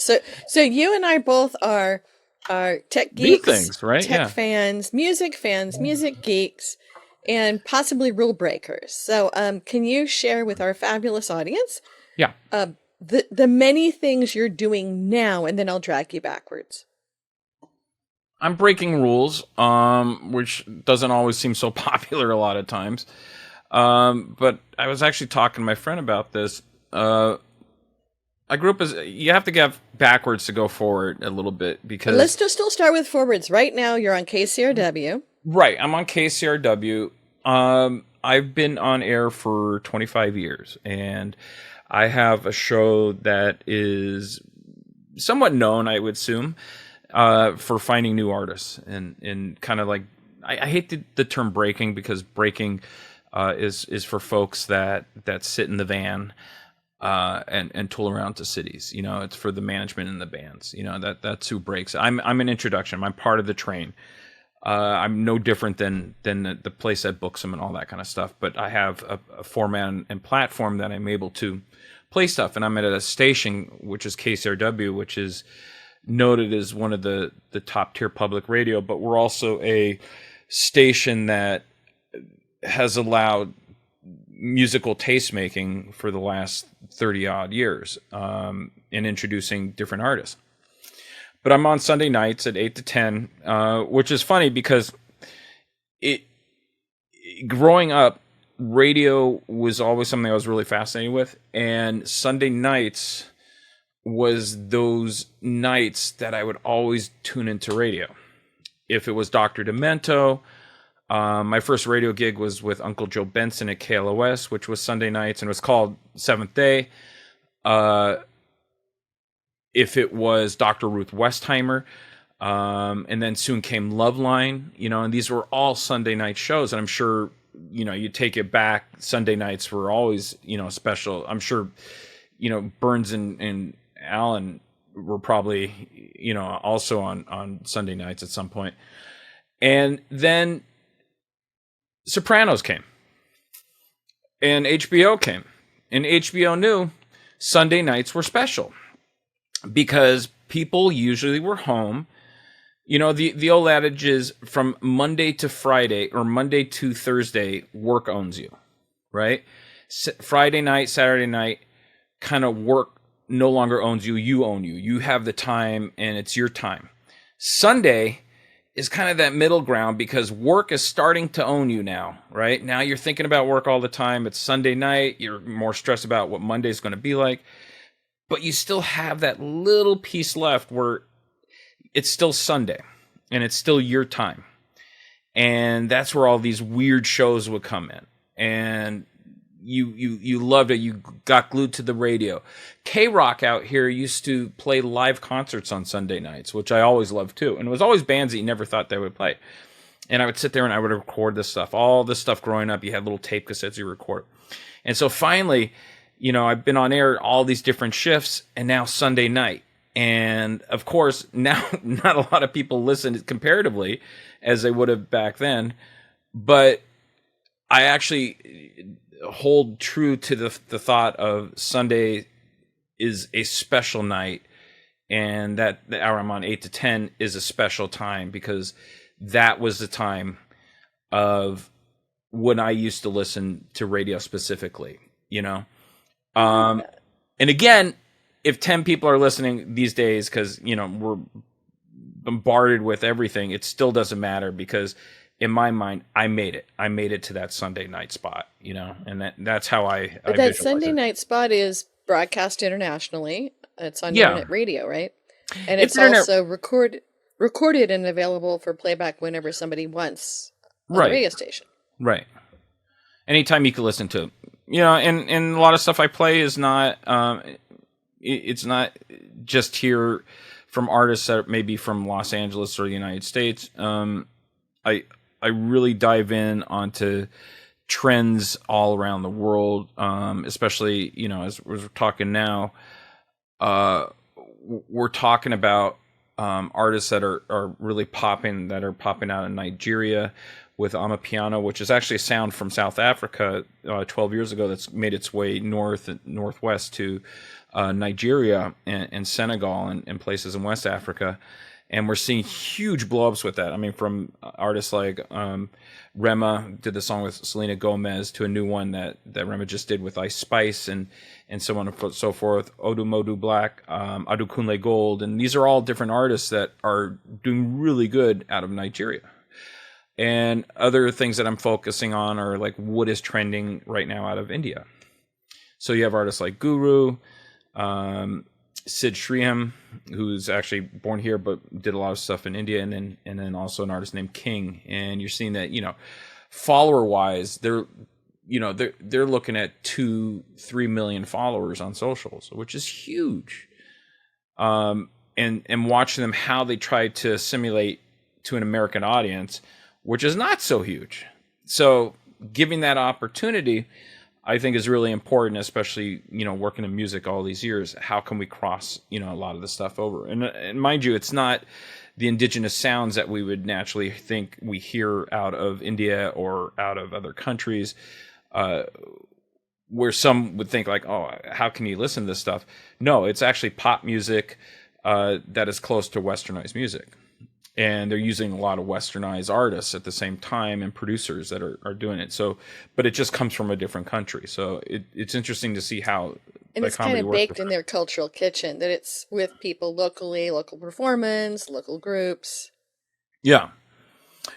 So you and I both are tech These geeks, things, right? tech Yeah. fans, music geeks, and possibly rule breakers. So, can you share with our fabulous audience Yeah. the many things you're doing now, and then I'll drag you backwards. I'm breaking rules, which doesn't always seem so popular a lot of times. But I was actually talking to my friend about this. I grew up as you have to get backwards to go forward a little bit because Let's just still start with forwards. Right now, you're on KCRW. right, I'm on KCRW. I've been on air for 25 years, and I have a show that is somewhat known, I would assume, for finding new artists and kind of like I hate the term breaking because breaking is for folks that sit in the van and tool around to cities. You know, it's for the management and the bands. You know, that's who breaks. I'm an introduction. I'm part of the train. I'm no different than the place that books them and all that kind of stuff. But I have a format and platform that I'm able to play stuff. And I'm at a station, which is KCRW, which is noted as one of the top tier public radio. But we're also a station that has allowed musical tastemaking for the last 30 odd years in introducing different artists. But I'm on Sunday nights at 8 to 10, which is funny because growing up, radio was always something I was really fascinated with. And Sunday nights was those nights that I would always tune into radio. If it was Dr. Demento, my first radio gig was with Uncle Joe Benson at KLOS, which was Sunday nights, and it was called Seventh Day. If it was Dr. Ruth Westheimer, and then soon came Loveline, you know, and these were all Sunday night shows. And I'm sure, you know, you take it back, Sunday nights were always, you know, special. I'm sure, you know, Burns and Allen were probably, you know, also on Sunday nights at some point. And then Sopranos came and HBO came, and HBO knew Sunday nights were special because people usually were home. You know, the old adage is from Monday to Friday or Monday to Thursday, work owns you, right? Friday night, Saturday night, kind of work no longer owns you. You own you. You have the time and it's your time. Sunday is kind of that middle ground because work is starting to own you now, right? Now you're thinking about work all the time. It's Sunday night. You're more stressed about what Monday's going to be like. But you still have that little piece left where it's still Sunday and it's still your time. And that's where all these weird shows would come in. And you loved it. You got glued to the radio. K-Rock out here used to play live concerts on Sunday nights, which I always loved too. And it was always bands that you never thought they would play. And I would sit there and I would record this stuff. All this stuff growing up, you had little tape cassettes you record. And so finally, you know, I've been on air all these different shifts and now Sunday night. And of course, now not a lot of people listen comparatively as they would have back then. But I actually hold true to the thought of Sunday is a special night, and that the hour I'm on 8 to 10 is a special time because that was the time of when I used to listen to radio specifically, you know? And again, if 10 people are listening these days, because, you know, we're bombarded with everything, it still doesn't matter because in my mind, I made it. I made it to that Sunday night spot, you know, and that's how I But that visualize Sunday it. night spot is broadcast internationally. It's on Yeah. internet radio, right? And it's internet- also recorded and available for playback whenever somebody wants on Right. the radio station. Right. Anytime you can listen to it. You know, and a lot of stuff I play is not, it's not just here from artists that may be from Los Angeles or the United States. I really dive in onto trends all around the world, especially, you know, as we're talking now, we're talking about artists that are really popping out in Nigeria with Amapiano, which is actually a sound from South Africa 12 years ago that's made its way northwest to Nigeria and Senegal and places in West Africa. And we're seeing huge blow-ups with that. I mean, from artists like Rema did the song with Selena Gomez to a new one that Rema just did with Ice Spice and so on and so forth. Odumodu Black, Adukunle Gold. And these are all different artists that are doing really good out of Nigeria. And other things that I'm focusing on are like what is trending right now out of India. So you have artists like Guru, Sid Sriram, who's actually born here but did a lot of stuff in India, and then also an artist named King. And you're seeing that, follower wise, they're looking at 2-3 million followers on socials, which is huge. And watching them how they try to assimilate to an American audience, which is not so huge. So giving that opportunity, I think, is really important, especially, working in music all these years. How can we cross, a lot of the stuff over? And mind you, it's not the indigenous sounds that we would naturally think we hear out of India or out of other countries, where some would think like, oh, how can you listen to this stuff? No, it's actually pop music that is close to westernized music. And they're using a lot of westernized artists at the same time and producers that are doing it. So, but it just comes from a different country. So it's interesting to see how. And it's kind of baked in their cultural kitchen, that it's with people locally, local performance, local groups. Yeah.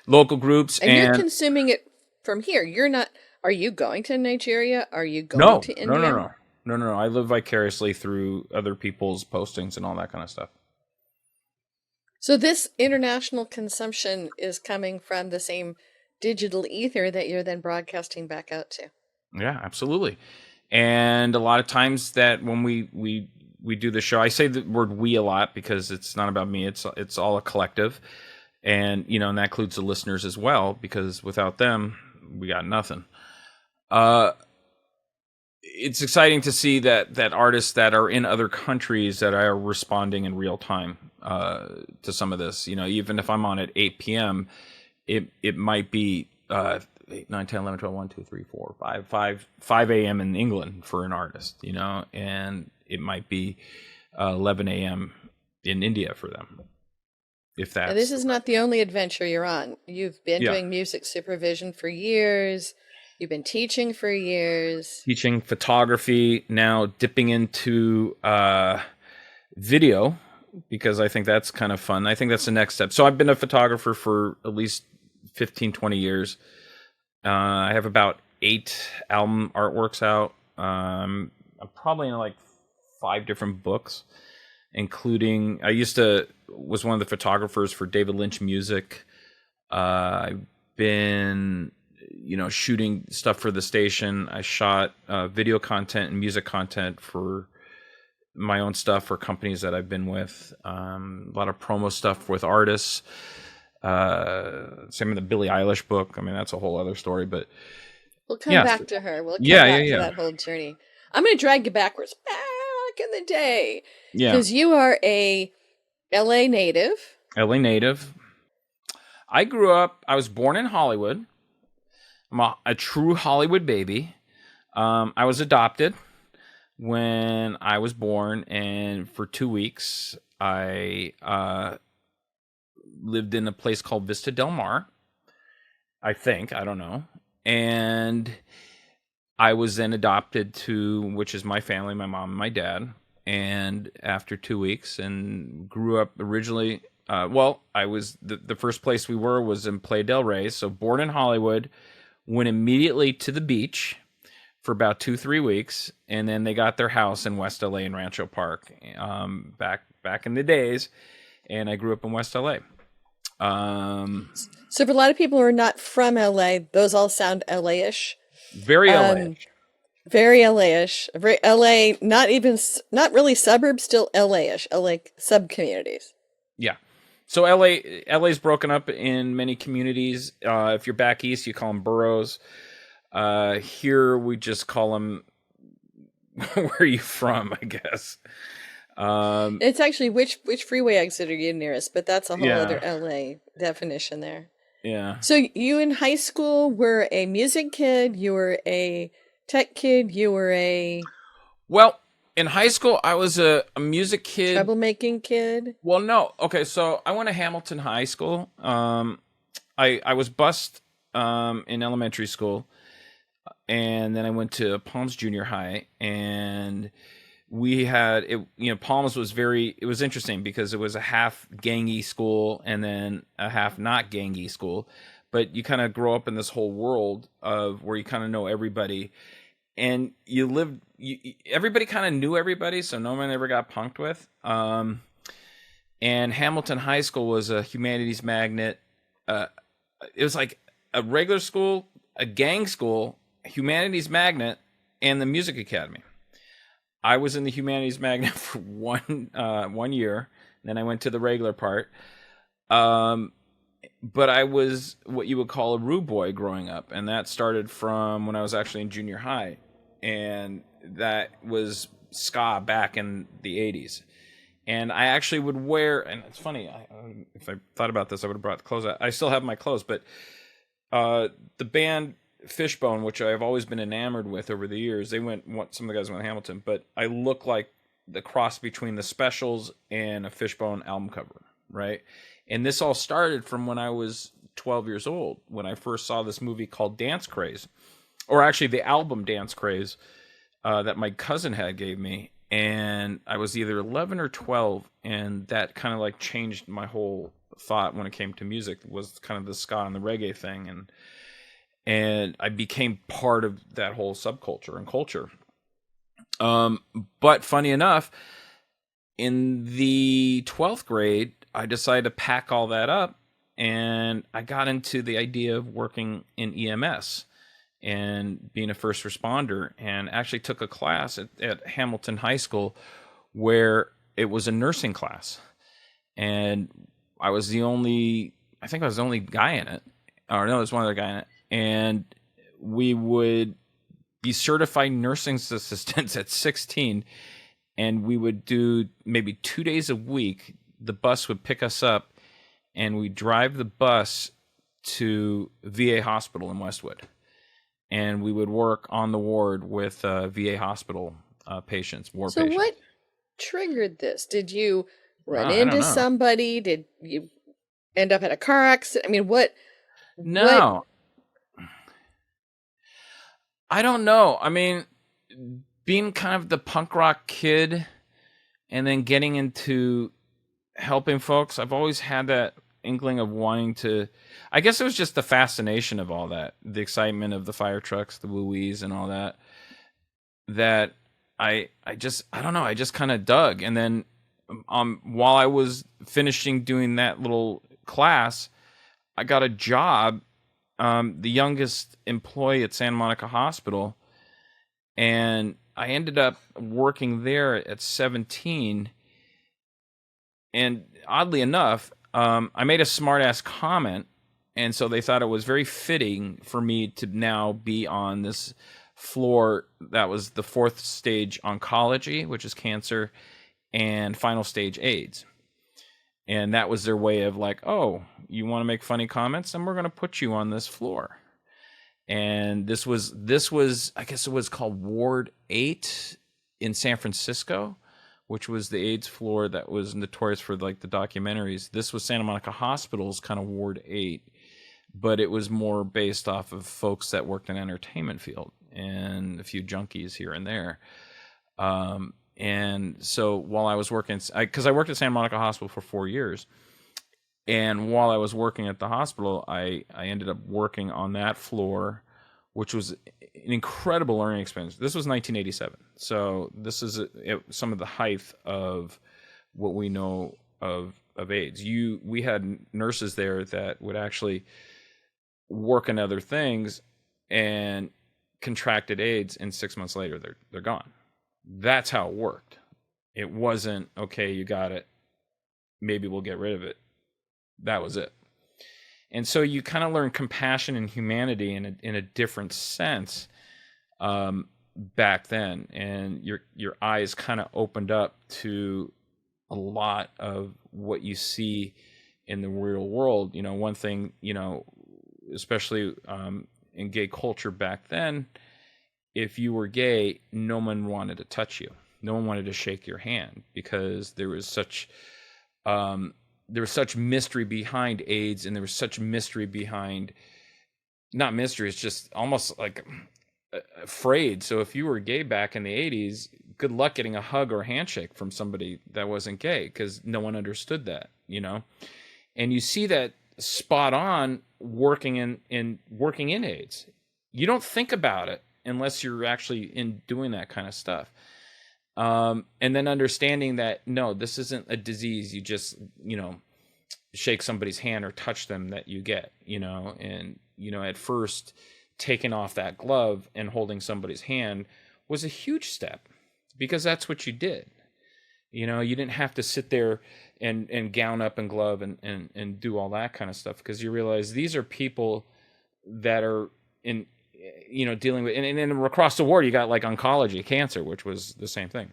Local groups. And you're consuming it from here. Are you going to Nigeria? Are you going to India? No. I live vicariously through other people's postings and all that kind of stuff. So this international consumption is coming from the same digital ether that you're then broadcasting back out to. Yeah, absolutely. And a lot of times that when we do the show, I say the word we a lot because it's not about me. It's all a collective. And, and that includes the listeners as well, because without them, we got nothing. It's exciting to see that artists that are in other countries that are responding in real time to some of this. Even if I'm on at 8 p.m., it might be 8, 9, 10, 11, 12, 1, 2, 3, 4, 5 a.m. in England for an artist, and it might be 11 a.m. in India for them. If that's. This is not the only adventure you're on. You've been doing music supervision for years. You've been teaching for years. Teaching photography, now dipping into video, because I think that's kind of fun. I think that's the next step. So I've been a photographer for at least 15, 20 years. I have about 8 album artworks out. I'm probably in like 5 different books, including, was one of the photographers for David Lynch Music. I've been shooting stuff for the station. I shot video content and music content for my own stuff for companies that I've been with. A lot of promo stuff with artists. Same in the Billie Eilish book. I mean, that's a whole other story, but we'll come back to her. We'll come back to that whole journey. I'm going to drag you backwards, back in the day. Yeah. Because you are a LA native. I was born in Hollywood. I'm a true Hollywood baby. I was adopted when I was born, and for 2 weeks, I lived in a place called Vista Del Mar. I don't know. And I was then adopted to, which is my family, my mom and my dad. And after 2 weeks, and grew up originally, I was, the first place we were was in Playa del Rey. So born in Hollywood, went immediately to the beach for about 2-3 weeks, and then they got their house in West LA in Rancho Park, back in the days, and I grew up in West LA. So for a lot of people who are not from LA, those all sound LA-ish. Very LA-ish. Very LA-ish. Very LA, not really suburbs, still LA-ish, LA sub-communities. Yeah. So LA's broken up in many communities. If you're back east, you call them boroughs. Here we just call them, where are you from, I guess. It's actually which freeway exit are you nearest, but that's a whole other LA definition there. Yeah. So you in high school were a music kid, you were a tech kid, you were a... Well, In high school, I was a music kid. Troublemaking kid? Well, no. Okay, so I went to Hamilton High School. I was bused in elementary school, and then I went to Palms Junior High, and we had it. Palms was it was interesting because it was a half gangy school and then a half not gangy school, but you kind of grow up in this whole world of where you kind of know everybody, and everybody kind of knew everybody, so no one ever got punked with. And Hamilton High School was a humanities magnet. It was like a regular school, a gang school, humanities magnet, and the music academy. I was in the humanities magnet for 1 year, and then I went to the regular part. But I was what you would call a rude boy growing up, and that started from when I was actually in junior high, and that was ska back in the 80s. And I actually would wear, and it's funny, if I thought about this, I would have brought the clothes out. I still have my clothes, but the band Fishbone, which I've always been enamored with over the years, some of the guys went to Hamilton, but I look like the cross between the Specials and a Fishbone album cover, right? And this all started from when I was 12 years old, when I first saw this movie called Dance Craze, or actually the album Dance Craze that my cousin gave me. And I was either 11 or 12, and that kind of like changed my whole thought when it came to music, was kind of the ska and the reggae thing. And I became part of that whole subculture and culture. But funny enough, in the 12th grade, I decided to pack all that up, and I got into the idea of working in EMS and being a first responder, and actually took a class at Hamilton High School where it was a nursing class. And I was the only guy in it. Or no, there's one other guy in it. And we would be certified nursing assistants at 16, and we would do maybe 2 days a week. The bus would pick us up, and we'd drive the bus to VA Hospital in Westwood. And we would work on the ward with VA hospital patients, war patients. So what triggered this? Did you run into somebody? Did you end up at a car accident? I mean, what? No. I don't know. I mean, being kind of the punk rock kid and then getting into helping folks, I've always had that inkling of wanting to, I guess it was just the fascination of all that, the excitement of the fire trucks, the woo-wees and all that I don't know, I just kind of dug. And then while I was finishing doing that little class, I got a job, the youngest employee at Santa Monica Hospital, and I ended up working there at 17. And oddly enough, I made a smart-ass comment, and so they thought it was very fitting for me to now be on this floor that was the 4th stage oncology, which is cancer, and final stage AIDS. And that was their way of like, oh, you want to make funny comments? Then we're going to put you on this floor. And this was, I guess it was called Ward 8 in San Francisco, which was the AIDS floor that was notorious for like the documentaries. This was Santa Monica Hospital's kind of Ward 8, but it was more based off of folks that worked in entertainment field and a few junkies here and there. And so while I was working, because I worked at Santa Monica Hospital for 4 years, and while I was working at the hospital, I ended up working on that floor, which was an incredible learning experience. This was 1987. So this is some of the height of what we know of AIDS. We had nurses there that would actually work in other things and contracted AIDS, and 6 months later they're gone. That's how it worked. It wasn't, okay, you got it, maybe we'll get rid of it. That was it. And so you kind of learn compassion and humanity in a different sense back then, and your eyes kind of opened up to a lot of what you see in the real world. You know, one thing, you know, especially in gay culture back then, if you were gay, no one wanted to touch you. No one wanted to shake your hand because there was such mystery behind AIDS, and there was such mystery behind, not mystery, it's just almost like afraid. So if you were gay back in the 80s, good luck getting a hug or a handshake from somebody that wasn't gay, because no one understood that, and you see that spot on working in AIDS. You don't think about it unless you're actually in doing that kind of stuff. And then understanding that, no, this isn't a disease you just, shake somebody's hand or touch them that you get, and, at first taking off that glove and holding somebody's hand was a huge step, because that's what you did. You didn't have to sit there and gown up and glove and do all that kind of stuff, because you realize these are people that are in, dealing with, and then across the board, you got like oncology, cancer, which was the same thing.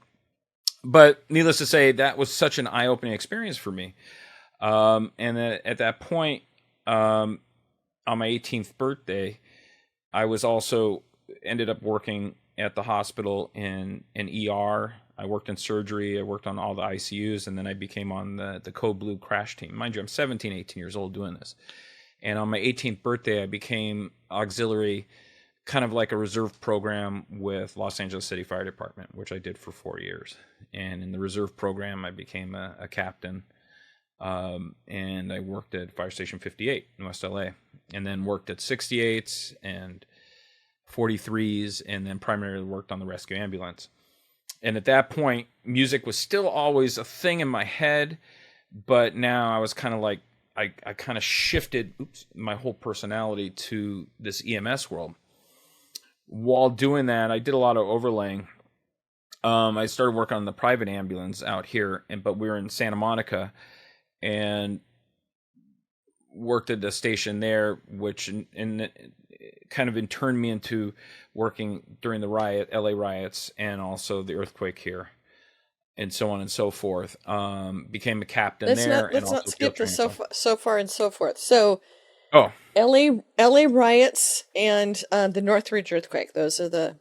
But needless to say, that was such an eye-opening experience for me. And at that point, on my 18th birthday, I was also ended up working at the hospital in ER. I worked in surgery. I worked on all the ICUs, and then I became on the Code Blue crash team. Mind you, I'm 17, 18 years old doing this. And on my 18th birthday, I became auxiliary, kind of like a reserve program with Los Angeles City Fire Department, which I did for 4 years. And in the reserve program, I became a captain. And I worked at Fire Station 58 in West LA, and then worked at 68s and 43s, and then primarily worked on the rescue ambulance. And at that point, music was still always a thing in my head, but now I was kind of like, I kind of shifted my whole personality to this EMS world. While doing that, I did a lot of overlaying. I started working on the private ambulance out here, but we were in Santa Monica, and worked at the station there, which in kind of turned me into working during the LA riots, and also the earthquake here, and so on and so forth. Became a captain there. Let's not skip the so far and so forth. So, oh, LA riots and the Northridge earthquake. Those are the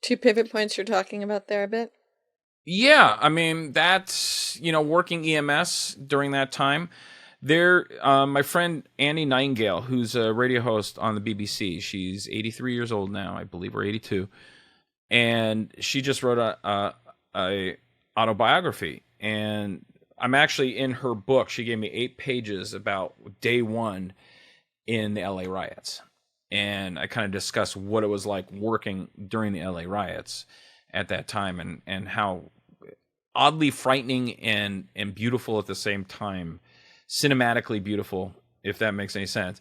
two pivot points you're talking about there a bit. Yeah, I mean, that's, working EMS during that time. There, my friend Annie Nightingale, who's a radio host on the BBC, she's 83 years old now, I believe, or 82, and she just wrote a autobiography, and I'm actually in her book. She gave me 8 pages about day one in the LA riots, and I kind of discussed what it was like working during the LA riots at that time, and how oddly frightening and beautiful at the same time, cinematically beautiful, if that makes any sense,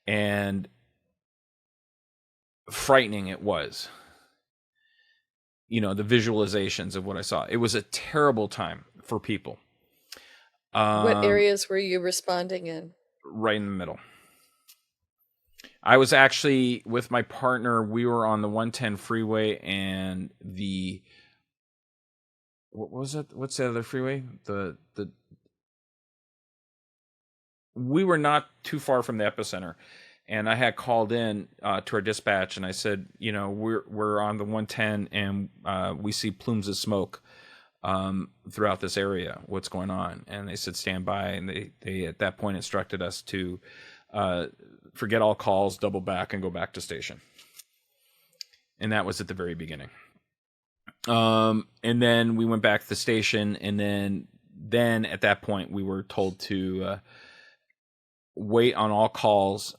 and frightening it was. The visualizations of what I saw. It was a terrible time for people. What areas were you responding in? Right in the middle. I was actually with my partner. We were on the 110 freeway, and what was it? What's the other freeway? We were not too far from the epicenter, and I had called in to our dispatch, and I said, we're on the 110, and we see plumes of smoke throughout this area. What's going on? And they said, stand by, and they at that point instructed us to forget all calls, double back, and go back to station. And that was at the very beginning. And then we went back to the station, and then at that point we were told to wait on all calls,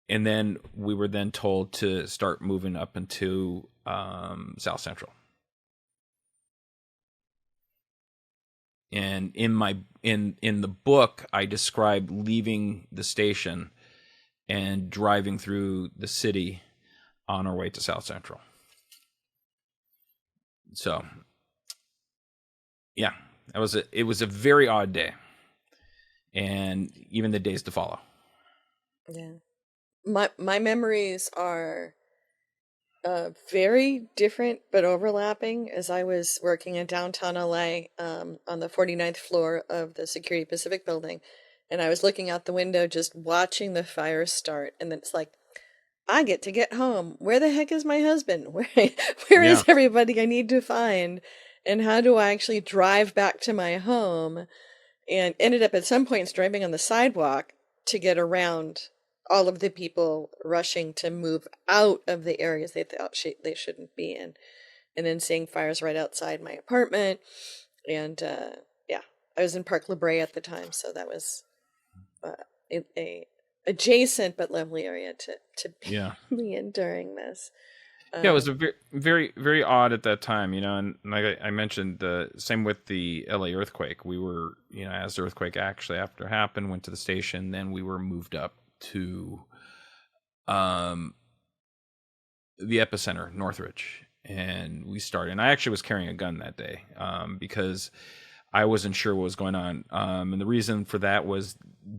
and then we were then told to start moving up into South Central. And in the book, I described leaving the station and driving through the city on our way to South Central. So, yeah, it was a very odd day, and even the days to follow. Yeah, my memories are very different but overlapping, as I was working in downtown LA on the 49th floor of the Security Pacific building, and I was looking out the window just watching the fire start, and then it's like I get to get home. Where the heck is my husband? Where is everybody I need to find? And how do I actually drive back to my home? And ended up at some points driving on the sidewalk to get around all of the people rushing to move out of the areas they thought they shouldn't be in. And then seeing fires right outside my apartment. And I was in Park La Brea at the time, so that was a adjacent but lovely area to be in during this. It was a very, very, very odd at that time, and like I mentioned, the same with the LA earthquake. We were, as the earthquake actually after it happened, went to the station, then we were moved up to the epicenter, Northridge, and we started. And I actually was carrying a gun that day because I wasn't sure what was going on. And the reason for that was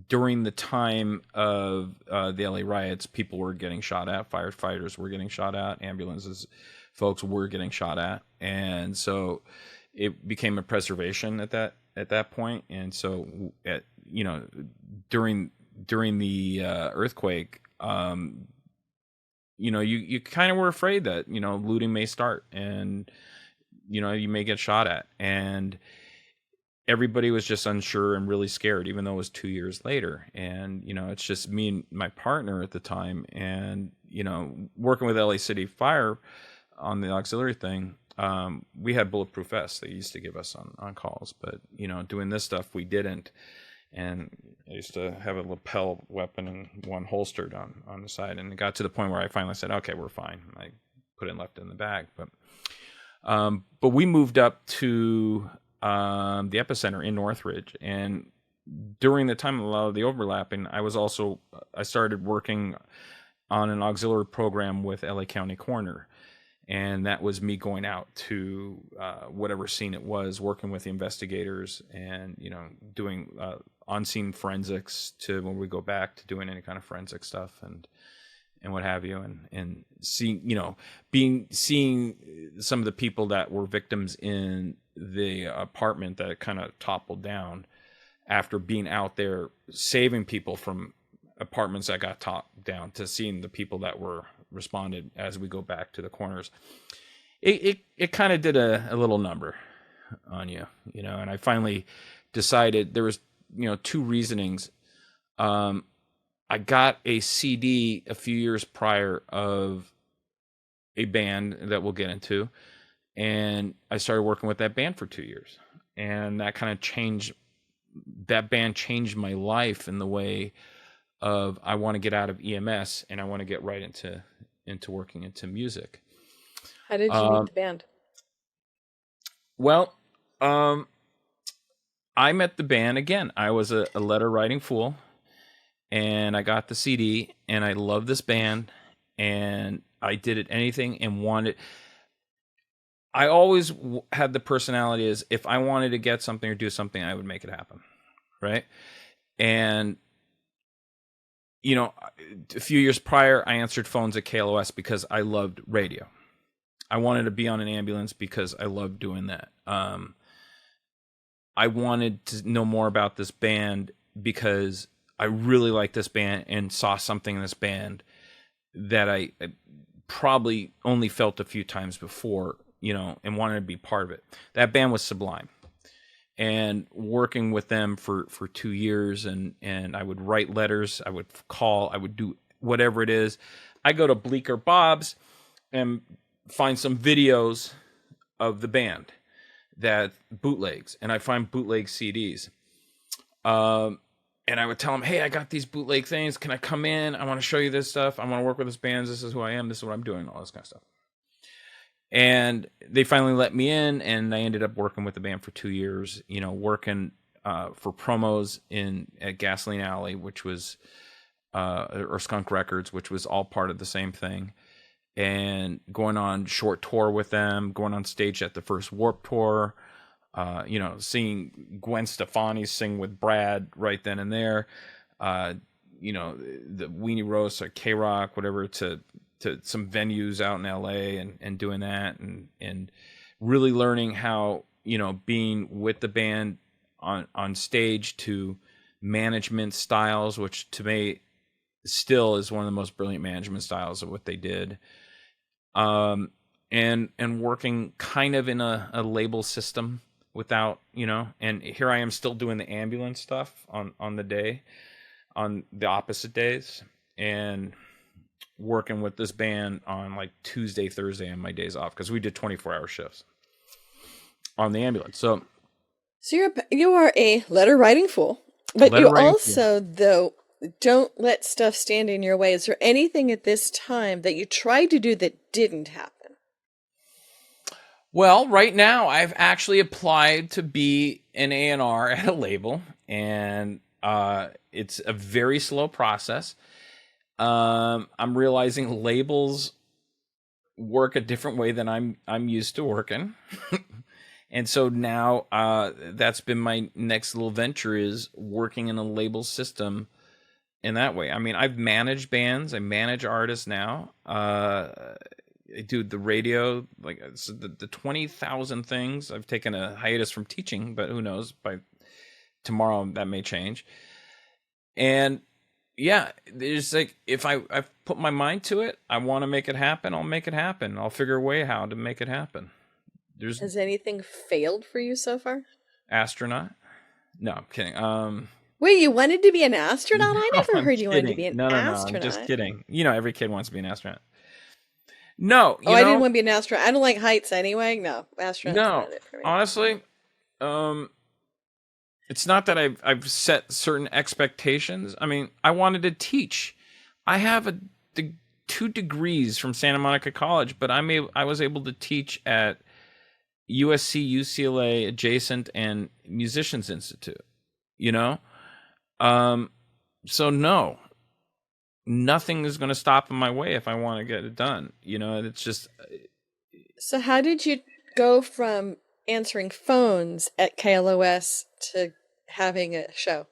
during the time of the LA riots, people were getting shot at, firefighters were getting shot at, ambulances, folks were getting shot at. And so it became a preservation at that point. And so, during the earthquake, you kind of were afraid that, looting may start and, you may get shot at. And everybody was just unsure and really scared, even though it was 2 years later. And, it's just me and my partner at the time. And, working with LA City Fire on the auxiliary thing, we had bulletproof vests they used to give us on calls. But, doing this stuff, we didn't. And I used to have a lapel weapon and one holstered on the side. And it got to the point where I finally said, okay, we're fine. I put it and left it in the bag. But we moved up to the epicenter in Northridge, and during the time of a lot of the overlapping, I started working on an auxiliary program with LA County Coroner, and that was me going out to whatever scene it was, working with the investigators, and doing on-scene forensics to when we go back to doing any kind of forensic stuff and what have you, and seeing seeing some of the people that were victims in the apartment that kind of toppled down after being out there saving people from apartments that got topped down, to seeing the people that were responded as we go back to the corners. It kind of did a little number on you, and I finally decided there was, two reasonings. I got a CD a few years prior of a band that we'll get into, and I started working with that band for 2 years, and that kind of changed. That band changed my life in the way of I want to get out of EMS and I want to get right into working into music. How did you meet the band? Well, I met the band again. I was a letter writing fool. And I got the CD, and I loved this band, and I did it anything and wanted. I always had the personality as if I wanted to get something or do something, I would make it happen, right? And a few years prior, I answered phones at KLOS because I loved radio. I wanted to be on an ambulance because I loved doing that. I wanted to know more about this band because I really liked this band and saw something in this band that I probably only felt a few times before, and wanted to be part of it. That band was Sublime. And working with them for 2 years, and I would write letters, I would call, I would do whatever it is. I go to Bleecker Bob's and find some videos of the band, that bootlegs, and I find bootleg CDs. And I would tell them, hey, I got these bootleg things. Can I come in? I want to show you this stuff. I want to work with this band. This is who I am. This is what I'm doing. All this kind of stuff. And they finally let me in, and I ended up working with the band for 2 years, working for promos at Gasoline Alley, which was, or Skunk Records, which was all part of the same thing. And going on short tour with them, going on stage at the first Warped Tour, seeing Gwen Stefani sing with Brad right then and there, the Weenie Roast or K-Rock, whatever, to some venues out in LA and doing that and really learning how, being with the band on stage, to management styles, which to me still is one of the most brilliant management styles of what they did. And working kind of in a label system without, and here I am still doing the ambulance stuff on the opposite days, and working with this band on like Tuesday, Thursday on my days off, because we did 24-hour shifts on the ambulance. So you are a letter writing fool, but you also, though, don't let stuff stand in your way. Is there anything at this time that you tried to do that didn't happen? Well, right now I've actually applied to be an A&R at a label, and it's a very slow process. I'm realizing labels work a different way than I'm used to working. And so now that's been my next little venture, is working in a label system in that way. I mean, I've managed bands, I manage artists now. I do the radio, like so the 20,000 things. I've taken a hiatus from teaching, but who knows, by tomorrow that may change. And yeah, there's like, if I've put my mind to it, I want to make it happen, I'll make it happen. I'll figure a way how to make it happen. Has anything failed for you so far? Astronaut? No, I'm kidding. Wait, you wanted to be an astronaut? I never heard you wanted to be an astronaut. No, I'm just kidding. Every kid wants to be an astronaut. No, I didn't want to be an astronaut. I don't like heights anyway. No, astronaut's not it for me. Honestly, it's not that I've set certain expectations. I mean, I wanted to teach. I have 2 degrees from Santa Monica College, but I was able to teach at USC, UCLA adjacent, and Musicians Institute. So no. Nothing is going to stop in my way if I want to get it done. It's just. So how did you go from answering phones at KLOS to having a show?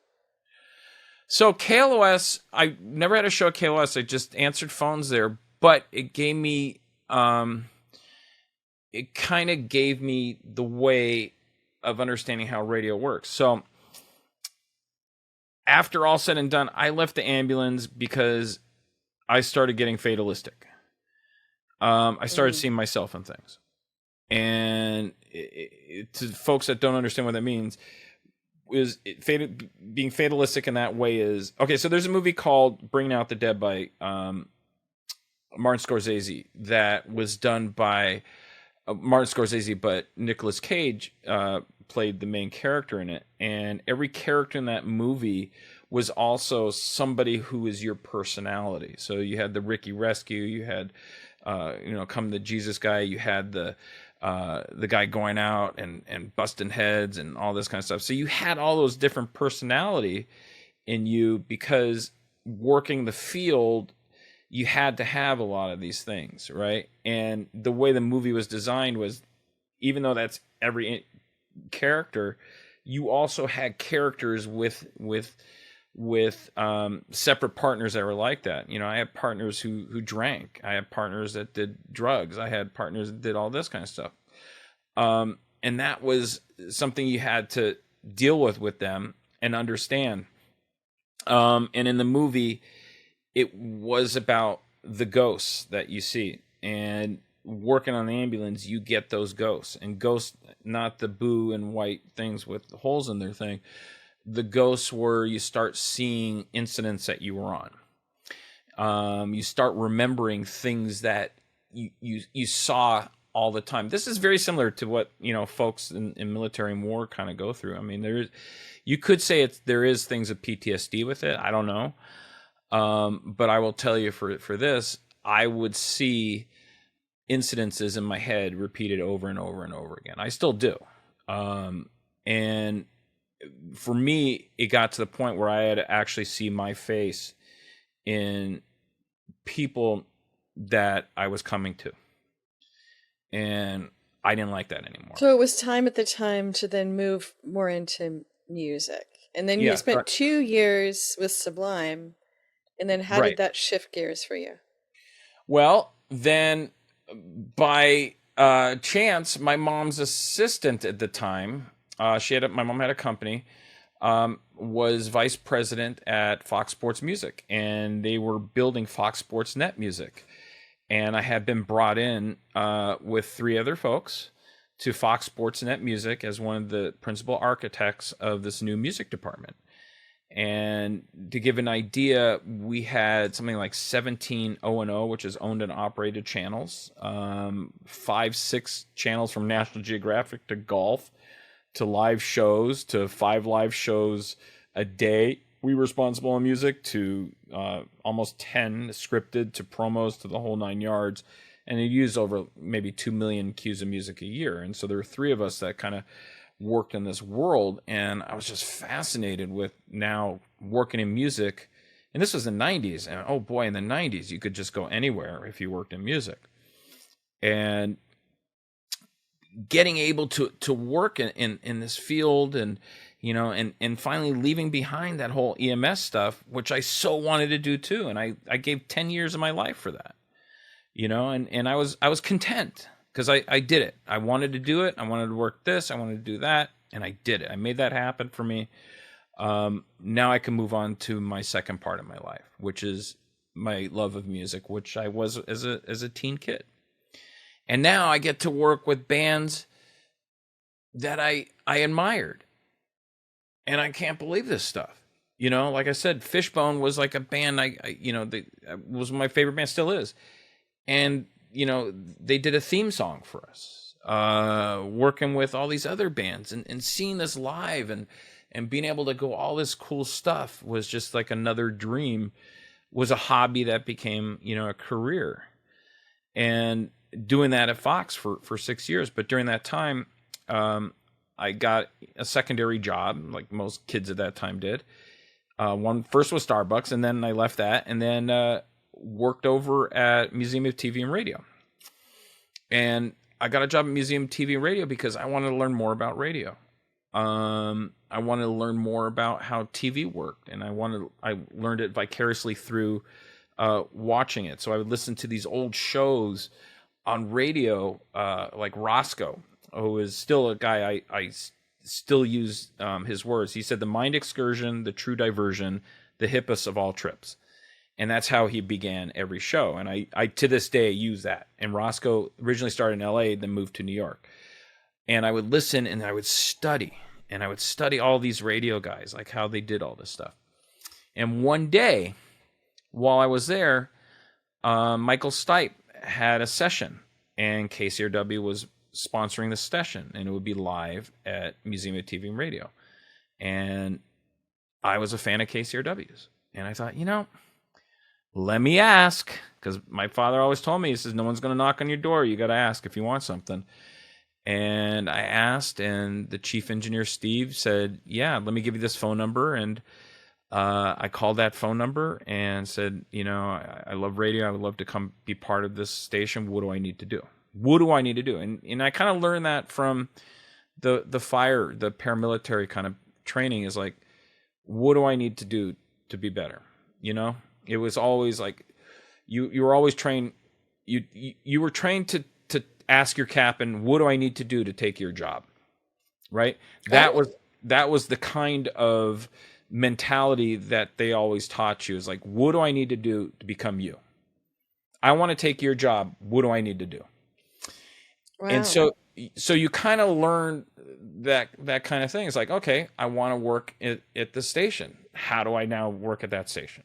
So KLOS, I never had a show at KLOS. I just answered phones there, but it gave me, it kind of gave me the way of understanding how radio works. So after all said and done, I left the ambulance because I started getting fatalistic. I started seeing myself in things. And to folks that don't understand what that means, being fatalistic in that way is... Okay, so there's a movie called Bringing Out the Dead by Martin Scorsese that was done by Martin Scorsese, but Nicolas Cage played the main character in it, and every character in that movie was also somebody who is your personality. So you had the Ricky Rescue, you had Come the Jesus guy, you had the guy going out and busting heads and all this kind of stuff. So you had all those different personality in you, because working the field, you had to have a lot of these things, right? And the way the movie was designed was, even though that's every character, you also had characters with separate partners that were like that. I had partners who drank. I had partners that did drugs. I had partners that did all this kind of stuff. And that was something you had to deal with them and understand. And in the movie, it was about the ghosts that you see, and working on the ambulance, you get those ghosts, and ghosts, not the blue and white things with holes in their thing. The ghosts were, you start seeing incidents that you were on. You start remembering things that you saw all the time. This is very similar to what folks in military and war kind of go through. I mean, you could say there is things of PTSD with it. I don't know. But I will tell you, for this, I would see incidences in my head repeated over and over and over again. I still do. And for me, it got to the point where I had to actually see my face in people that I was coming to. And I didn't like that anymore. So it was time at the time to then move more into music. And then you spent 2 years with Sublime. And then how did that shift gears for you? Well, then by chance, my mom's assistant at the time, my mom had a company. was vice president at Fox Sports Music, and they were building Fox Sports Net Music. And I had been brought in with 3 other folks to Fox Sports Net Music as one of the principal architects of this new music department. And to give an idea, we had something like 17 O&O, which is owned and operated channels, 5, 6 channels from National Geographic to golf, to live shows, to 5 live shows a day. We were responsible on music, to almost 10 scripted, to promos, to the whole 9 yards. And they use over maybe 2 million cues of music a year. And so there were 3 of us that kind of worked in this world, and I was just fascinated with now working in music. And this was the 90s, and oh boy, in the 90s you could just go anywhere if you worked in music. And getting able to work in this field, and and finally leaving behind that whole EMS stuff, which I so wanted to do too. And I gave 10 years of my life for that, and I was content. Because I did it. I wanted to do it. I wanted to work this. I wanted to do that. And I did it. I made that happen for me. Now I can move on to my second part of my life, which is my love of music, which I was as a teen kid. And now I get to work with bands that I admired. And I can't believe this stuff. Like I said, Fishbone was like a band was my favorite band, still is. And they did a theme song for us, working with all these other bands, and seeing this live, and being able to go, all this cool stuff was just like another dream, was a hobby that became, a career. And doing that at Fox for 6 years. But during that time, I got a secondary job, like most kids at that time did. One first was Starbucks, and then I left that, and then worked over at Museum of TV and Radio. And I got a job at Museum of TV and Radio because I wanted to learn more about radio. I wanted to learn more about how TV worked, and I learned it vicariously through watching it. So I would listen to these old shows on radio, like Roscoe, who is still a guy I still use his words. He said, "The mind excursion, the true diversion, the hippest of all trips." And that's how he began every show. And I to this day use that. And Roscoe originally started in LA, then moved to New York. And I would listen, and I would study. And I would study all these radio guys, like how they did all this stuff. And one day, while I was there, Michael Stipe had a session. And KCRW was sponsoring the session. And it would be live at Museum of TV and Radio. And I was a fan of KCRW's. And I thought, let me ask, because my father always told me, he says, no one's going to knock on your door. You got to ask if you want something. And I asked, and the chief engineer, Steve, said, yeah, let me give you this phone number. And I called that phone number and said, I love radio. I would love to come be part of this station. What do I need to do? What do I need to do? And I kind of learned that from the paramilitary kind of training, is like, what do I need to do to be better? It was always like you were always trained. You were trained to ask your captain, what do I need to do to take your job? Right? That was the kind of mentality that they always taught you, is like, what do I need to do to become you? I want to take your job. What do I need to do? Wow. And so you kind of learn that kind of thing. It's like, okay, I want to work at the station. How do I now work at that station?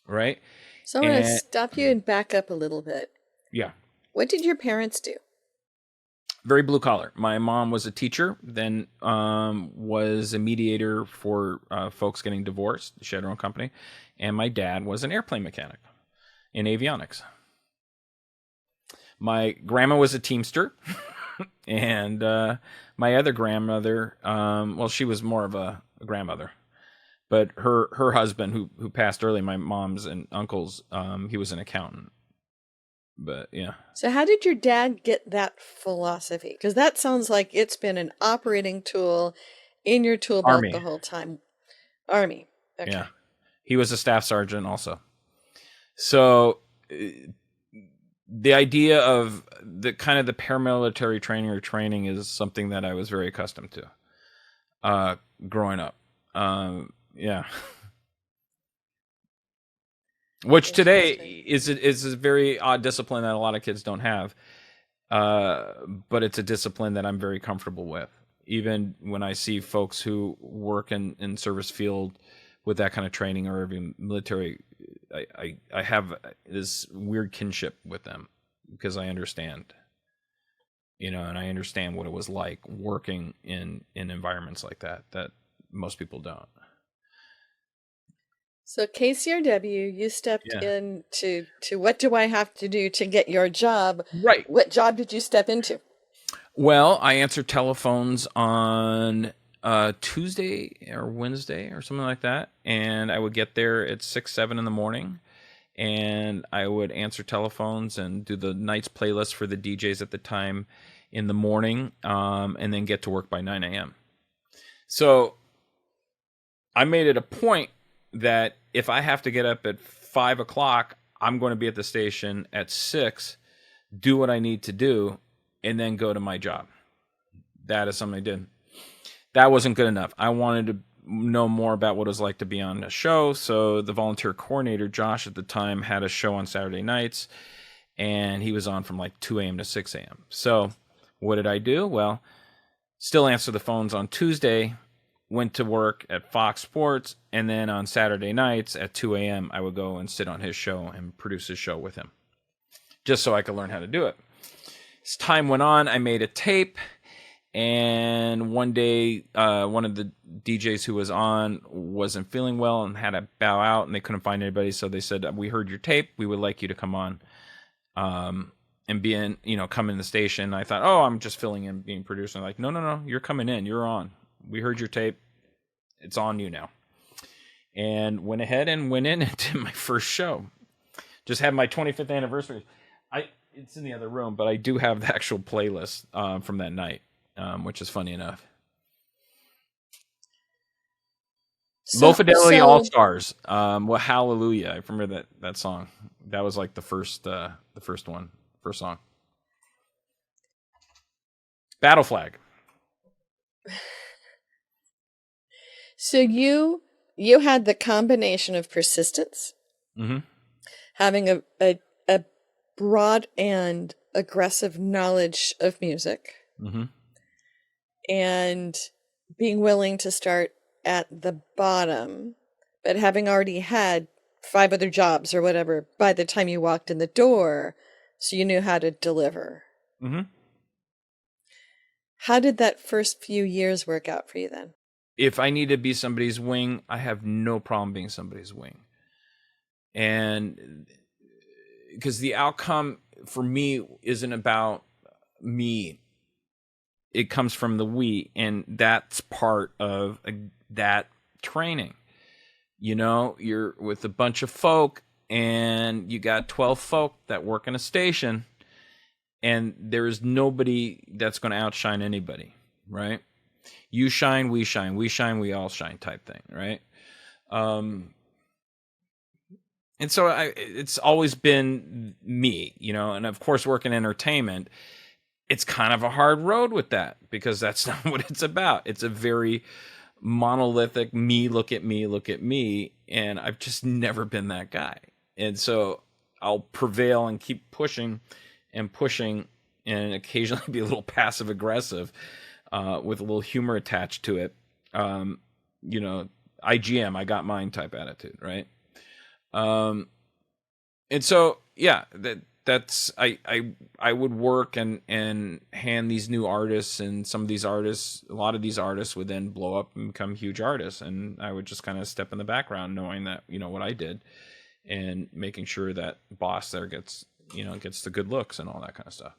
Right? So I'm going to stop you and back up a little bit. Yeah. What did your parents do? Very blue collar. My mom was a teacher, then was a mediator for folks getting divorced. She had her own company. And my dad was an airplane mechanic in avionics. My grandma was a teamster. And my other grandmother, she was more of a grandmother. But her husband, who passed early, my mom's and uncle's, he was an accountant. But yeah. So how did your dad get that philosophy? Because that sounds like it's been an operating tool in your tool belt the whole time. Army. Okay. Yeah. He was a staff sergeant also. So the idea of the kind of the paramilitary training is something that I was very accustomed to. growing up. Yeah. Which today is a very odd discipline that a lot of kids don't have. But it's a discipline that I'm very comfortable with. Even when I see folks who work in service field with that kind of training or even military, I have this weird kinship with them because I understand, and I understand what it was like working in environments like that most people don't. So KCRW, you stepped Yeah. into what do I have to do to get your job? Right. What job did you step into? Well, I answered telephones on Tuesday or Wednesday or something like that, and I would get there at 6, 7 in the morning, and I would answer telephones and do the night's playlist for the DJs at the time in the morning, and then get to work by 9 a.m. So I made it a point that if I have to get up at 5 o'clock, I'm going to be at the station at 6, do what I need to do, and then go to my job. That is something I did. That wasn't good enough. I wanted to know more about what it was like to be on a show. So the volunteer coordinator, Josh, at the time, had a show on Saturday nights, and he was on from like 2 a.m. to 6 a.m. So what did I do? Well, still answer the phones on Tuesday, went to work at Fox Sports, and then on Saturday nights at 2 a.m., I would go and sit on his show and produce his show with him, just so I could learn how to do it. As time went on, I made a tape, and one day, one of the DJs who was on wasn't feeling well and had to bow out, and they couldn't find anybody, so they said, "We heard your tape. We would like you to come on and be in, come in the station." I thought, "Oh, I'm just filling in, being producer." I'm like, no, you're coming in. You're on. We heard your tape. It's on you now. And went ahead and went in and did my first show. Just had my 25th anniversary. It's in the other room, but I do have the actual playlist from that night, which is funny enough. Low Fidelity All Stars. Well, Hallelujah. I remember that song. That was like the first song. Battle Flag. So you had the combination of persistence, having a broad and aggressive knowledge of music, and being willing to start at the bottom, but having already had 5 other jobs or whatever by the time you walked in the door, so you knew how to deliver. How did that first few years work out for you then? If I need to be somebody's wing, I have no problem being somebody's wing. And because the outcome for me isn't about me, it comes from the we, and that's part of that training. You're with a bunch of folk, and you got 12 folk that work in a station, and there's nobody that's going to outshine anybody, right? You shine, we shine, we all shine type thing, right? And so it's always been me, and of course working in entertainment, it's kind of a hard road with that because that's not what it's about. It's a very monolithic look at me, and I've just never been that guy. And so I'll prevail and keep pushing and occasionally be a little passive aggressive with a little humor attached to it. IGM, I got mine type attitude, right? And so, yeah, that's I would work and hand these new artists, and a lot of these artists would then blow up and become huge artists, and I would just kind of step in the background knowing that, what I did, and making sure that boss there gets the good looks and all that kind of stuff.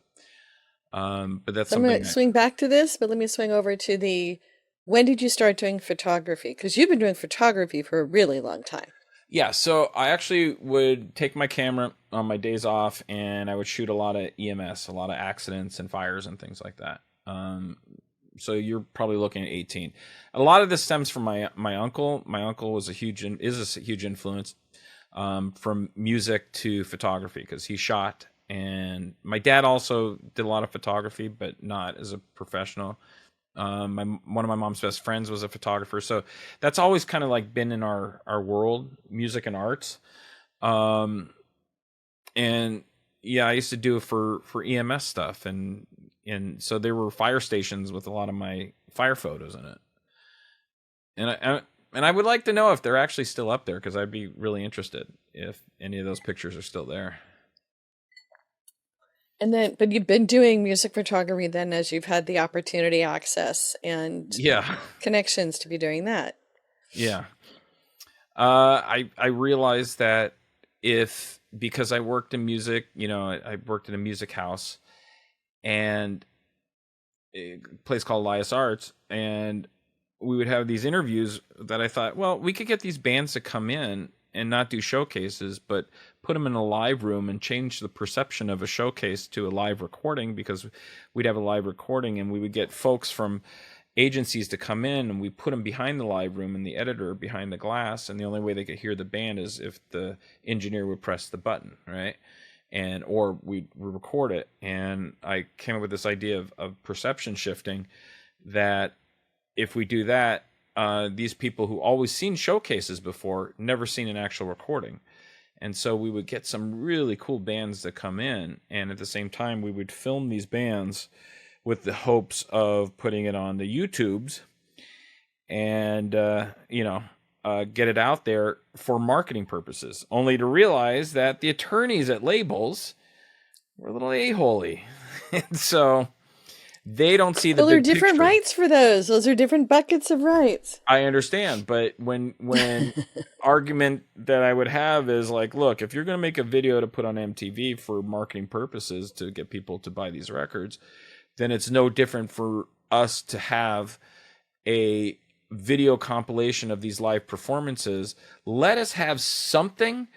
But that's so I'm going to swing back to this, but let me swing over to when did you start doing photography? Because you've been doing photography for a really long time. Yeah, so I actually would take my camera on my days off, and I would shoot a lot of EMS, a lot of accidents and fires and things like that. So you're probably looking at 18. A lot of this stems from my uncle. My uncle is a huge influence from music to photography because he shot, and my dad also did a lot of photography, but not as a professional. One of my mom's best friends was a photographer, so that's always kind of like been in our world, music and arts. And yeah, I used to do it for EMS stuff, and so there were fire stations with a lot of my fire photos in it. And I would like to know if they're actually still up there, because I'd be really interested if any of those pictures are still there. And then, but you've been doing music photography then as you've had the opportunity, access, and Yeah. connections to be doing that. Yeah. I realized that because I worked in music, I worked in a music house and a place called Elias Arts, and we would have these interviews that I thought, well, we could get these bands to come in and not do showcases, but put them in a live room and change the perception of a showcase to a live recording, because we'd have a live recording and we would get folks from agencies to come in, and we put them behind the live room and the editor behind the glass, and the only way they could hear the band is if the engineer would press the button, right? Or we'd record it. And I came up with this idea of perception shifting, that if we do that, these people who always seen showcases before never seen an actual recording. And so we would get some really cool bands that come in, and at the same time we would film these bands with the hopes of putting it on the YouTubes and get it out there for marketing purposes, only to realize that the attorneys at labels were a little a-holy. And so they don't see the Well, there are big different picture. rights for those. Those are different buckets of rights. I understand, but when argument that I would have is like, look, if you're going to make a video to put on MTV for marketing purposes to get people to buy these records, then it's no different for us to have a video compilation of these live performances. Let us have something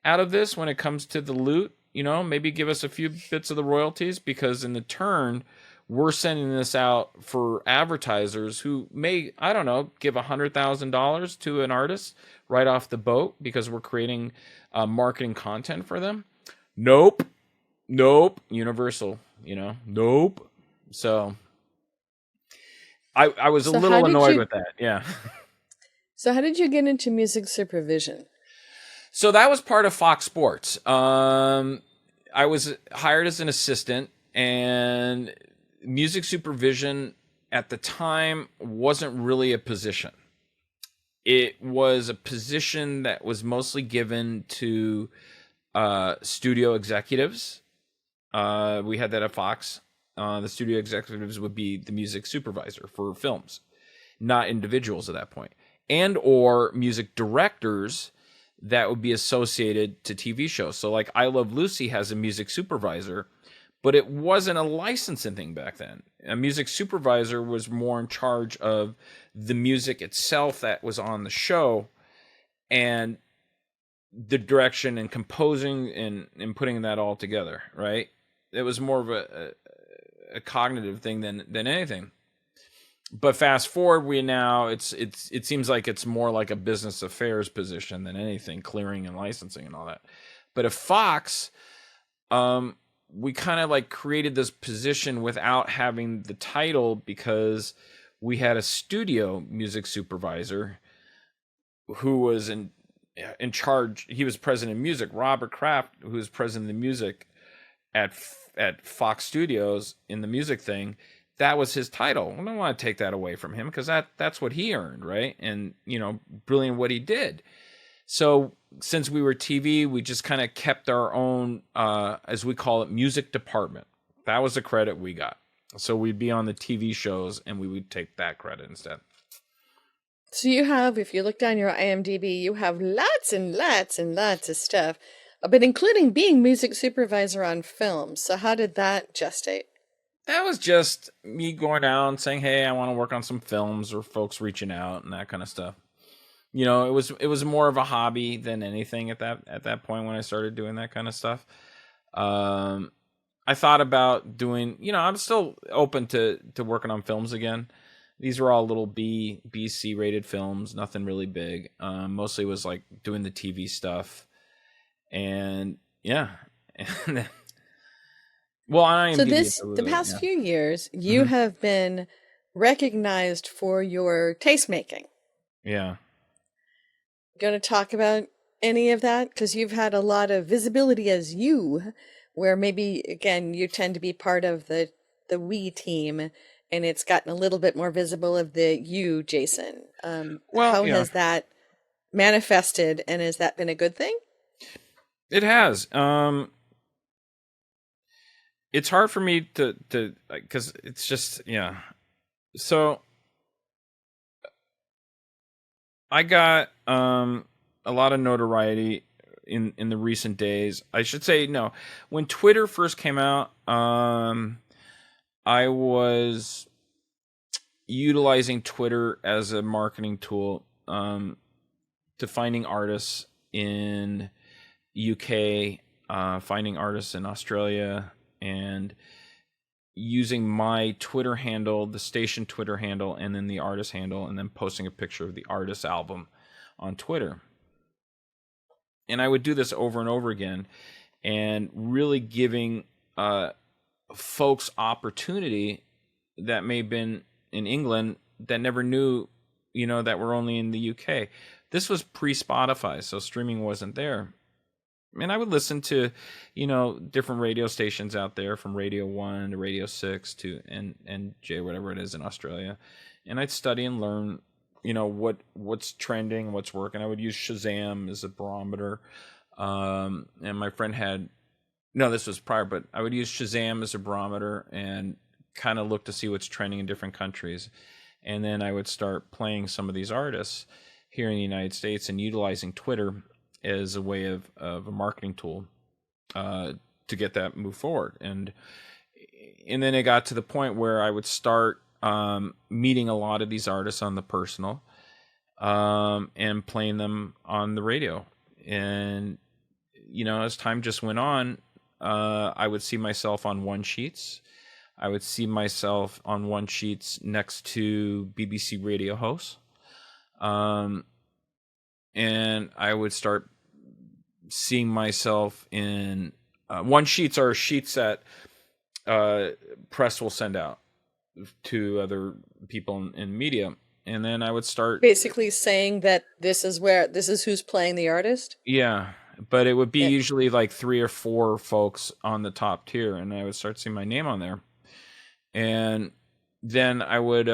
out of this when it comes to the loot, maybe give us a few bits of the royalties, because in the turn, we're sending this out for advertisers who may, I don't know, give $100,000 to an artist right off the boat because we're creating marketing content for them. Nope. Universal, nope. So I was a little annoyed with that. Yeah. So how did you get into music supervision? So that was part of Fox Sports. I was hired as an assistant, and music supervision at the time wasn't really a position. It was a position that was mostly given to studio executives. We had that at Fox. The studio executives would be the music supervisor for films, not individuals at that point, and or music directors that would be associated to TV shows. So like I Love Lucy has a music supervisor, but it wasn't a licensing thing back then. A music supervisor was more in charge of the music itself that was on the show, and the direction and composing and putting that all together, right? It was more of a cognitive thing than anything. But fast forward, it seems like it's more like a business affairs position than anything, clearing and licensing and all that. But at Fox, we kind of like created this position without having the title, because we had a studio music supervisor who was in charge. He was president of music, Robert Kraft, who was president of music at Fox Studios in the music thing. That was his title. I don't want to take that away from him, because that's what he earned, right? And brilliant what he did. So since we were TV, we just kind of kept our own, as we call it, music department. That was the credit we got. So we'd be on the TV shows and we would take that credit instead. So you have, if you look down your IMDb, you have lots and lots and lots of stuff, but including being music supervisor on films. So how did that gestate? That was just me going down saying, hey, I want to work on some films, or folks reaching out and that kind of stuff. It was more of a hobby than anything at that point when I started doing that kind of stuff. I thought about doing, I'm still open to working on films again. These were all little B, C rated films, nothing really big. Mostly was like doing the TV stuff. And yeah. Well, so the past few years, you have been recognized for your tastemaking. Yeah. Going to talk about any of that? Because you've had a lot of visibility as you, where maybe, again, you tend to be part of the we team, and it's gotten a little bit more visible of the you, Jason. Well, How yeah, has that manifested, and has that been a good thing? it has. It's hard for me to because it's just, yeah. So I got a lot of notoriety in the recent days. I should say, no, when Twitter first came out, I was utilizing Twitter as a marketing tool, to finding artists in UK, finding artists in Australia, and using my Twitter handle, the station Twitter handle, and then the artist handle, and then posting a picture of the artist album on Twitter. And I would do this over and over again, and really giving folks opportunity that may have been in England that never knew, that we're only in the UK. This was pre-Spotify, so streaming wasn't there. And I would listen to, different radio stations out there, from Radio 1 to Radio 6 to NJ, whatever it is in Australia. And I'd study and learn, what's trending, what's working. I would use Shazam as a barometer. And my friend had, no, this was prior, but I would use Shazam as a barometer and kind of look to see what's trending in different countries. And then I would start playing some of these artists here in the United States and utilizing Twitter as a way of a marketing tool to get that move forward. And then it got to the point where I would start meeting a lot of these artists on the personal, and playing them on the radio. And, as time just went on, I would see myself on one sheets. I would see myself on one sheets next to BBC radio hosts. And I would start seeing myself in one sheets are sheets that press will send out to other people in media. And then I would start Basically saying that this is who's playing the artist. yeah, but it would be Yeah. usually like 3 or 4 folks on the top tier, and I would start seeing my name on there. And then I would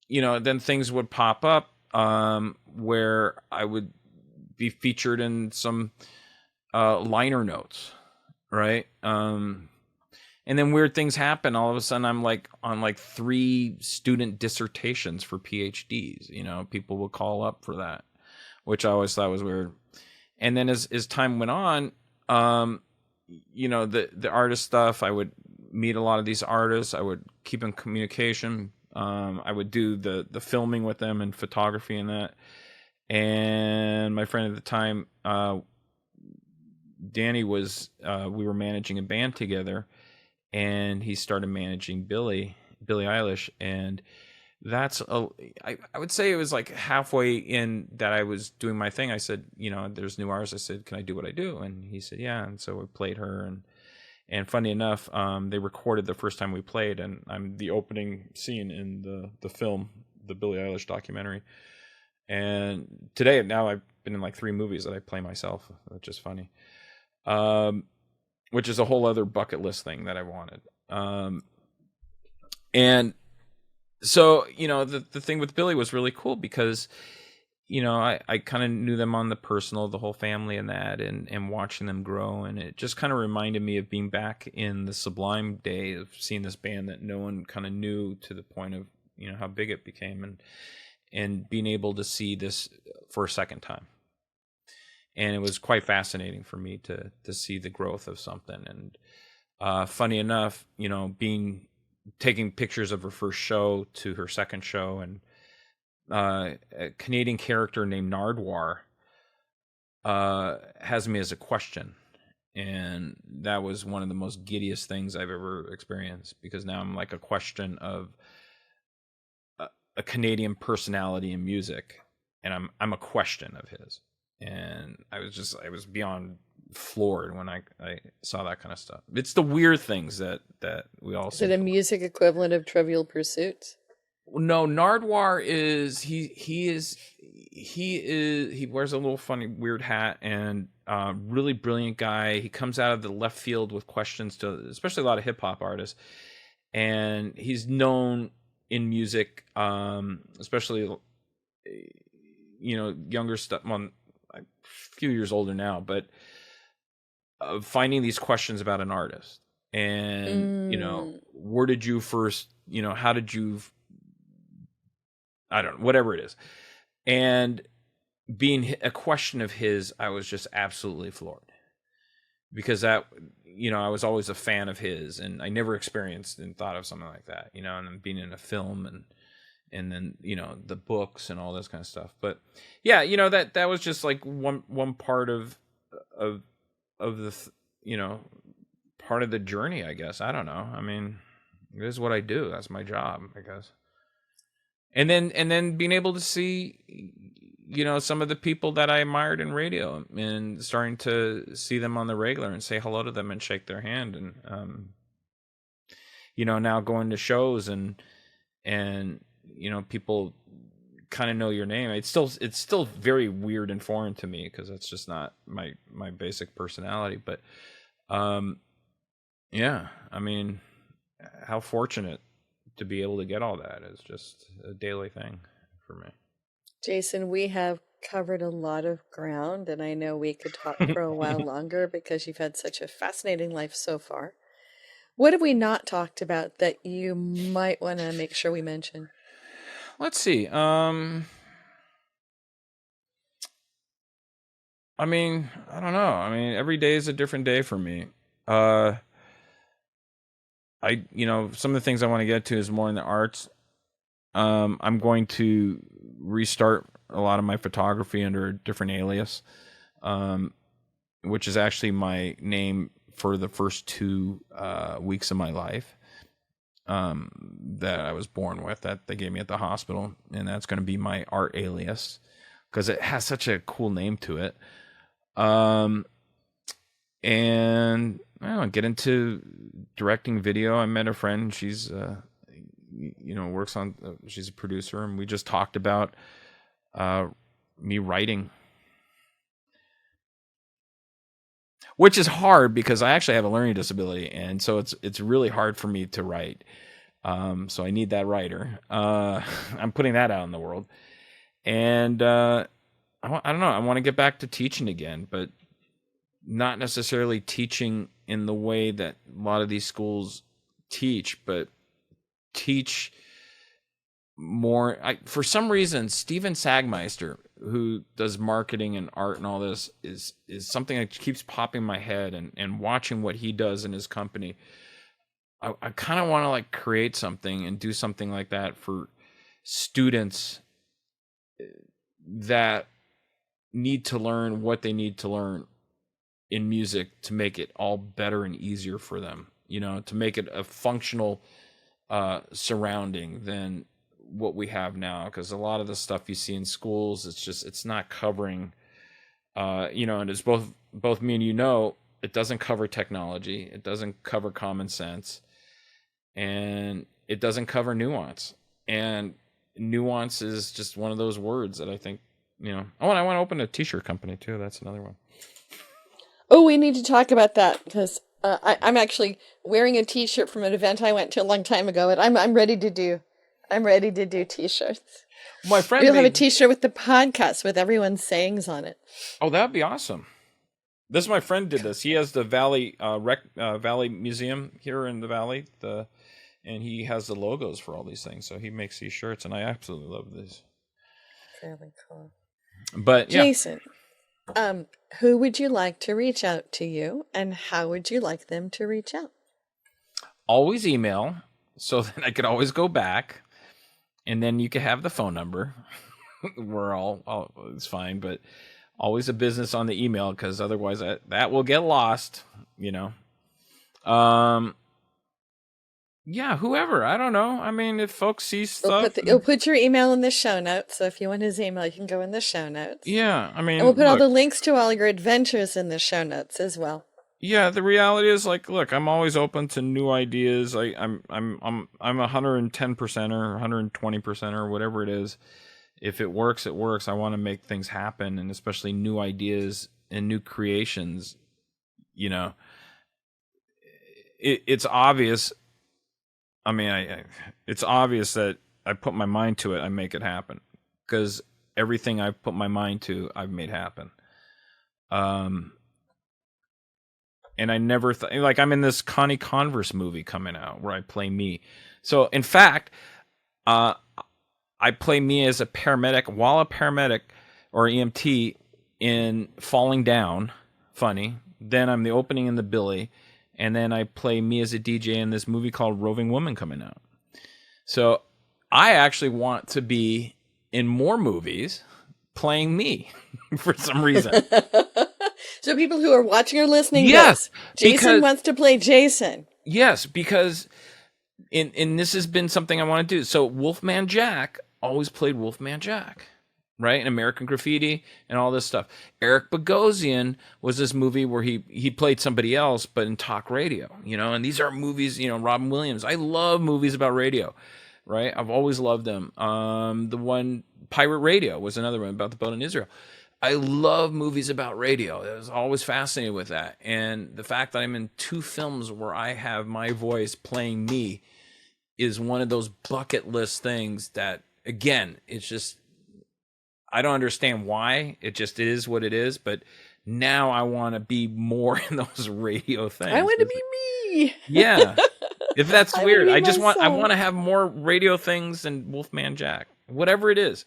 then things would pop up, where I would be featured in some liner notes, right? And then weird things happen. All of a sudden, I'm like on like 3 student dissertations for PhDs. People will call up for that, which I always thought was weird. And then as time went on, the artist stuff, I would meet a lot of these artists. I would keep in communication. I would do the filming with them and photography and that. And my friend at the time, Danny, we were managing a band together, and he started managing Billie Eilish. And I would say it was like halfway in that I was doing my thing. I said, there's new artists. I said, can I do what I do? And he said, yeah. And so we played her, and funny enough, they recorded the first time we played, and I'm the opening scene in the film, the Billie Eilish documentary. And today, now I've been in like 3 movies that I play myself, which is funny. Which is a whole other bucket list thing that I wanted. And so, the thing with Billie was really cool because, I kind of knew them on the personal, the whole family and that, and watching them grow. And it just kind of reminded me of being back in the Sublime day of seeing this band that no one kind of knew, to the point of, how big it became, and being able to see this for a second time. And it was quite fascinating for me to see the growth of something. And funny enough, taking pictures of her first show to her second show, and a Canadian character named Nardwar has me as a question. And that was one of the most giddiest things I've ever experienced, because now I'm like a question of a Canadian personality in music, and I'm a question of his. And I was beyond floored when I saw that kind of stuff. It's the weird things that we all Is it seem a to like. music equivalent of Trivial Pursuit? No, Nardwar is he wears a little funny weird hat, and really brilliant guy. He comes out of the left field with questions to especially a lot of hip hop artists, and he's known in music, especially younger stuff. Well, a few years older now, but finding these questions about an artist, and where did you first, how did you, I don't know, whatever it is. And being a question of his, I was just absolutely floored, because that, I was always a fan of his, and I never experienced and thought of something like that, and then being in a film, and then, the books and all this kind of stuff. But yeah, that was just like one part of the, part of the journey, I guess. I don't know. I mean, it is what I do. That's my job, I guess. And then being able to see, some of the people that I admired in radio, and starting to see them on the regular and say hello to them and shake their hand. And, now going to shows and, people kind of know your name. It's still very weird and foreign to me, because that's just not my basic personality. But, yeah, I mean, how fortunate to be able to get all that is just a daily thing for me. Jason, we have covered a lot of ground, and I know we could talk for a while longer, because you've had such a fascinating life so far. What have we not talked about that you might want to make sure we mention? Let's see. I mean, I don't know. I mean, every day is a different day for me. Some of the things I want to get to is more in the arts. I'm going to restart a lot of my photography under a different alias, which is actually my name for the first 2 weeks of my life, that I was born with, that they gave me at the hospital. And that's going to be my art alias, because it has such a cool name to it. And I don't know, get into directing video. I met a friend. She's, works on, she's a producer, and we just talked about me writing, which is hard because I actually have a learning disability, and so it's really hard for me to write. So I need that writer. I'm putting that out in the world, and I don't know. I want to get back to teaching again, but not necessarily teaching in the way that a lot of these schools teach, but teach more. For some reason, Steven Sagmeister, who does marketing and art and all this, is something that keeps popping in my head, and watching what he does in his company. I kind of want to like create something and do something like that for students that need to learn what they need to learn in music to make it all better and easier for them, to make it a functional surrounding than what we have now. Because a lot of the stuff you see in schools, it's not covering, and it's both me and it doesn't cover technology, it doesn't cover common sense, and it doesn't cover nuance. And nuance is just one of those words that I think, I want to open a t-shirt company too. That's another one. Oh, we need to talk about that, because I'm actually wearing a t-shirt from an event I went to a long time ago, and I'm ready to do t-shirts. My friend, we'll have a t-shirt with the podcast with everyone's sayings on it. Oh, that'd be awesome. This, my friend did this. He has the Valley Valley Museum here in the Valley, and he has the logos for all these things. So he makes these shirts, and I absolutely love these. Fairly cool. But yeah. Jason, who would you like to reach out to you, and how would you like them to reach out? Always email, so that I could always go back, and then you can have the phone number. We're all it's fine, but always a business on the email, because otherwise that will get lost, Yeah, whoever. I don't know. I mean, if folks see stuff, You'll put your email in the show notes. So if you want his email, you can go in the show notes. yeah. I And we'll mean, put all look. the links to all your adventures in the show notes as well. Yeah, the reality is, like, look, I'm always open to new ideas. I'm 110% or 120% or whatever it is. If it works, it works. I want to make things happen, and especially new ideas and new creations. You know, it's obvious. I mean, it's obvious that I put my mind to it, I make it happen, because everything I've put my mind to, I've made happen. And I never like, I'm in this Connie Converse movie coming out where I play me. So in fact, I play me as a paramedic while a paramedic or EMT in Falling Down. Funny. Then I'm the opening in the Billy, and then I play me as a DJ in this movie called Roving Woman coming out. So I actually want to be in more movies playing me for some reason. So people who are watching or listening, Yes, Jason wants to play Jason. Yes, because and this has been something I want to do. So Wolfman Jack always played Wolfman Jack, right? In American Graffiti and all this stuff. Eric Bogosian was this movie where he played somebody else, but in talk radio, and these are movies, Robin Williams. I love movies about radio, right? I've always loved them. The one Pirate Radio was another one about the boat in Israel. I love movies about radio. I was always fascinated with that. And the fact that I'm in 2 films where I have my voice playing me is one of those bucket list things that, again, it's just, I don't understand why. It just is what it is. But now I want to be more in those radio things. I want to be me. Yeah. If that's weird, I want to have more radio things than Wolfman Jack, whatever it is.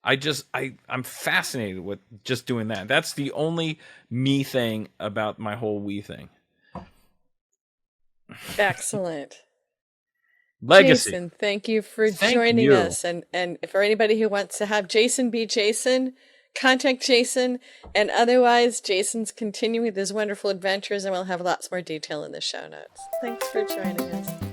I'm fascinated with just doing that. That's the only me thing about my whole we thing. Excellent. Legacy. Jason, thank you for joining us. And for anybody who wants to have Jason be Jason, contact Jason. And otherwise, Jason's continuing his wonderful adventures, and we'll have lots more detail in the show notes. Thanks for joining us.